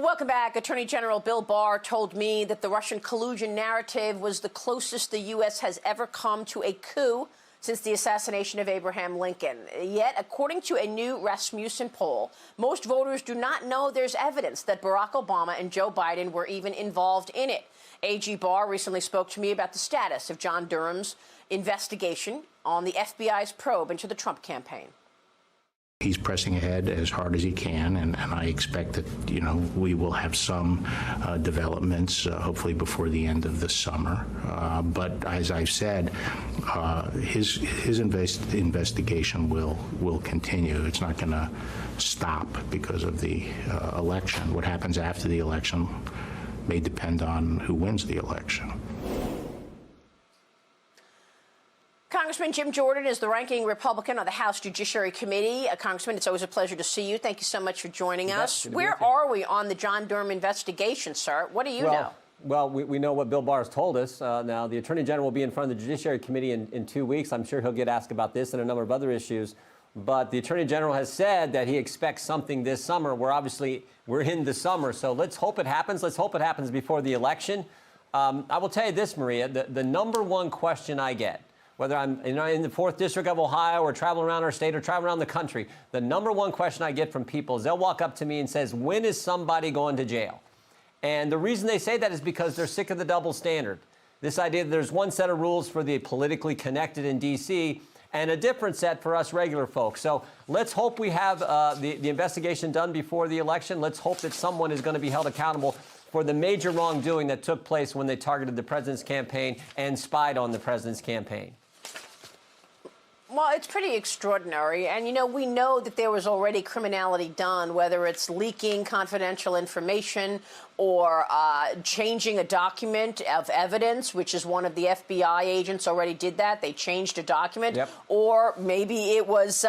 Welcome back. Attorney General Bill Barr told me that the Russian collusion narrative was the closest the U.S. has ever come to a coup since the assassination of Abraham Lincoln. Yet, according to a new Rasmussen poll, most voters do not know there's evidence that Barack Obama and Joe Biden were even involved in it. AG Barr recently spoke to me about the status of John Durham's investigation on the FBI's probe into the Trump campaign. He's pressing ahead as hard as he can, and I expect that, we will have some developments, hopefully before the end of the summer. But as I've said, his investigation will continue. It's not going to stop because of the election. What happens after the election may depend on who wins the election. Congressman Jim Jordan is the ranking Republican on the House Judiciary Committee. Congressman, it's always a pleasure to see you. Thank you so much for joining us. Where are we on the John Durham investigation, sir? What do you know? Well, we know what Bill Barr has told us. Now, the Attorney General will be in front of the Judiciary Committee in 2 weeks. I'm sure he'll get asked about this and a number of other issues. But the Attorney General has said that he expects something this summer. We're in the summer, so let's hope it happens. Let's hope it happens before the election. I will tell you this, Maria, the number one question I get, whether I'm in the 4th District of Ohio or traveling around our state or traveling around the country, the number one question I get from people is they'll walk up to me and says, when is somebody going to jail? And the reason they say that is because they're sick of the double standard. This idea that there's one set of rules for the politically connected in D.C. and a different set for us regular folks. So let's hope we have the investigation done before the election. Let's hope that someone is going to be held accountable for the major wrongdoing that took place when they targeted the president's campaign and spied on the president's campaign. Well, it's pretty extraordinary. And, we know that there was already criminality done, whether it's leaking confidential information or changing a document of evidence, which is one of the FBI agents already did that. They changed a document. Yep. Or maybe it was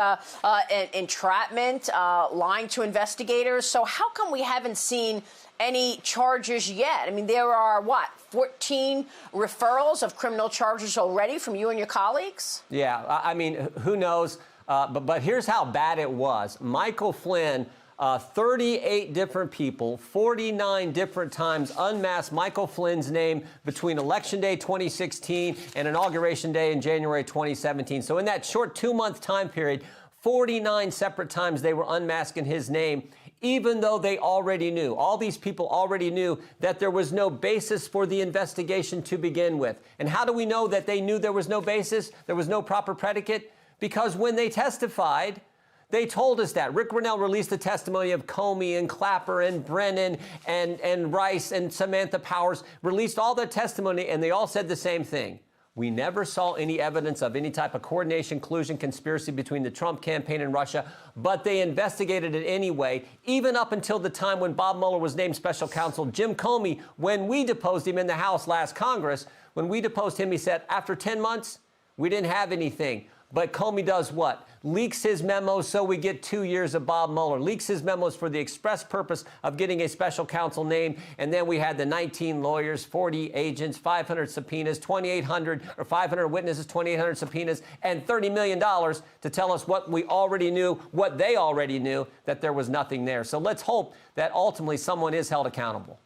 entrapment, lying to investigators. So how come we haven't seen any charges yet? I mean, there are, 14 referrals of criminal charges already from you and your colleagues? Yeah, I mean, who knows? But here's how bad it was. Michael Flynn, 38 different people, 49 different times unmasked Michael Flynn's name between Election Day 2016 and Inauguration Day in January 2017. So in that short 2-month time period, 49 separate times they were unmasking his name, even though they already knew, all these people already knew that there was no basis for the investigation to begin with. And how do we know that they knew there was no basis, there was no proper predicate? Because when they testified, they told us that. Rick Grinnell released the testimony of Comey and Clapper and Brennan and Rice and Samantha Powers, released all their testimony, and they all said the same thing. We never saw any evidence of any type of coordination, collusion, conspiracy between the Trump campaign and Russia, but they investigated it anyway, even up until the time when Bob Mueller was named special counsel. Jim Comey, when we deposed him in the House last Congress, when we deposed him, he said, after 10 months, we didn't have anything. But Comey does what? Leaks his memos so we get 2 years of Bob Mueller. Leaks his memos for the express purpose of getting a special counsel name. And then we had the 19 lawyers, 40 agents, 500 subpoenas, 2,800 or 500 witnesses, 2,800 subpoenas, and $30 million to tell us what we already knew, what they already knew, that there was nothing there. So let's hope that ultimately someone is held accountable.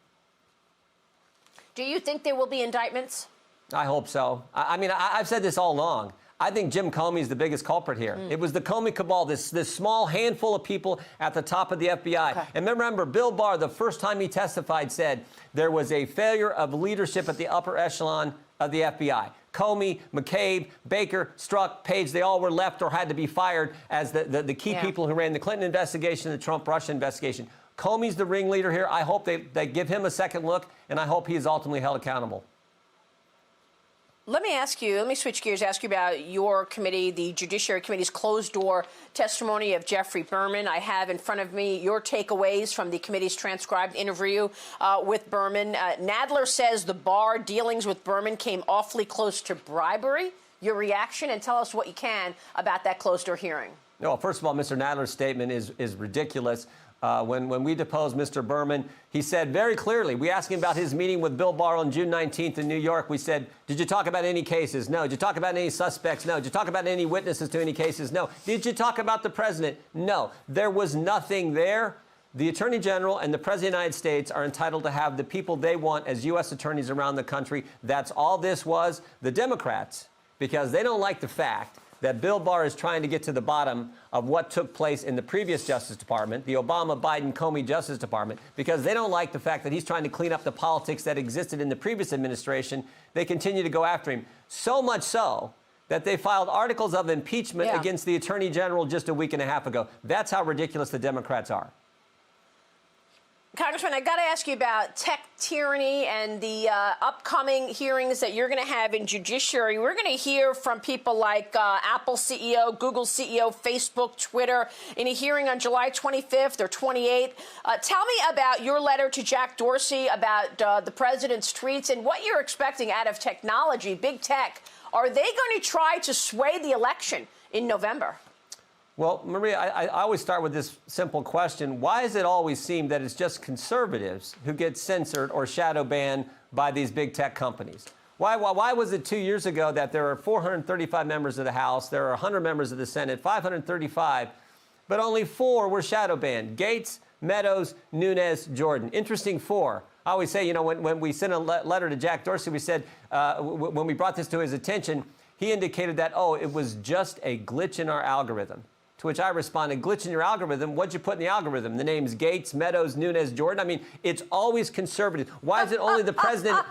Do you think there will be indictments? I hope so. I mean, I've said this all along. I think Jim Comey is the biggest culprit here. It was the Comey cabal, this small handful of people at the top of the FBI. Okay. And remember, Bill Barr, the first time he testified, said there was a failure of leadership at the upper echelon of the FBI. Comey, McCabe, Baker, Strzok, Page, they all were left or had to be fired as the key people who ran the Clinton investigation and the Trump-Russia investigation. Comey's the ringleader here. I hope they give him a second look, and I hope he is ultimately held accountable. Let me switch gears, ask you about your committee, the Judiciary Committee's closed-door testimony of Jeffrey Berman. I have in front of me your takeaways from the committee's transcribed interview with Berman. Nadler says the Barr dealings with Berman came awfully close to bribery. Your reaction, and tell us what you can about that closed-door hearing. No, first of all, Mr. Nadler's statement is ridiculous. When we deposed Mr. Berman, he said very clearly, we asked him about his meeting with Bill Barr on June 19th in New York. We said, did you talk about any cases? No. Did you talk about any suspects? No. Did you talk about any witnesses to any cases? No. Did you talk about the president? No. There was nothing there. the Attorney General and the President of the United States are entitled to have the people they want as U.S. attorneys around the country. That's all this was. The Democrats, because they don't like the fact that Bill Barr is trying to get to the bottom of what took place in the previous Justice Department, the Obama, Biden, Comey Justice Department, because they don't like the fact that he's trying to clean up the politics that existed in the previous administration. They continue to go after him. So much so that they filed articles of impeachment against the Attorney General just a week and a half ago. That's how ridiculous the Democrats are. Congressman, I got to ask you about tech tyranny and the upcoming hearings that you're going to have in judiciary. We're going to hear from people like Apple CEO, Google CEO, Facebook, Twitter, in a hearing on July 25th or 28th. Tell me about your letter to Jack Dorsey about the president's tweets and what you're expecting out of technology, big tech. Are they going to try to sway the election in November? Well, Maria, I always start with this simple question. Why does it always seem that it's just conservatives who get censored or shadow banned by these big tech companies? Why was it 2 years ago that there are 435 members of the House, there are 100 members of the Senate, 535, but only 4 were shadow banned? Gates, Meadows, Nunes, Jordan. Interesting 4. I always say, you know, when we sent a letter to Jack Dorsey, we said, when we brought this to his attention, he indicated that, oh, it was just a glitch in our algorithm. To which I responded, glitch in your algorithm? What'd you put in the algorithm? The names Gates, Meadows, Nunes, Jordan? I mean, it's always conservative. Why is it only the president?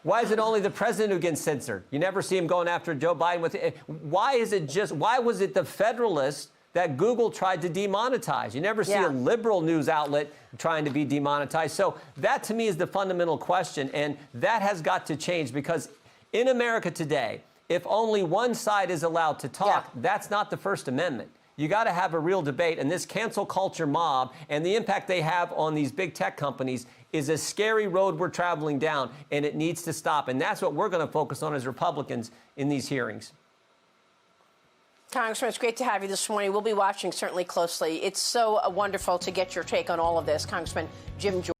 Why is it only the president who gets censored? You never see him going after Joe Biden with it. Why is it just, why was it the Federalist that Google tried to demonetize? You never see a liberal news outlet trying to be demonetized. So that to me is the fundamental question. And that has got to change, because in America today, if only one side is allowed to talk, that's not the First Amendment. You got to have a real debate, and this cancel culture mob and the impact they have on these big tech companies is a scary road we're traveling down, and it needs to stop. And that's what we're going to focus on as Republicans in these hearings. Congressman, it's great to have you this morning. We'll be watching certainly closely. It's so wonderful to get your take on all of this, Congressman Jim Jordan.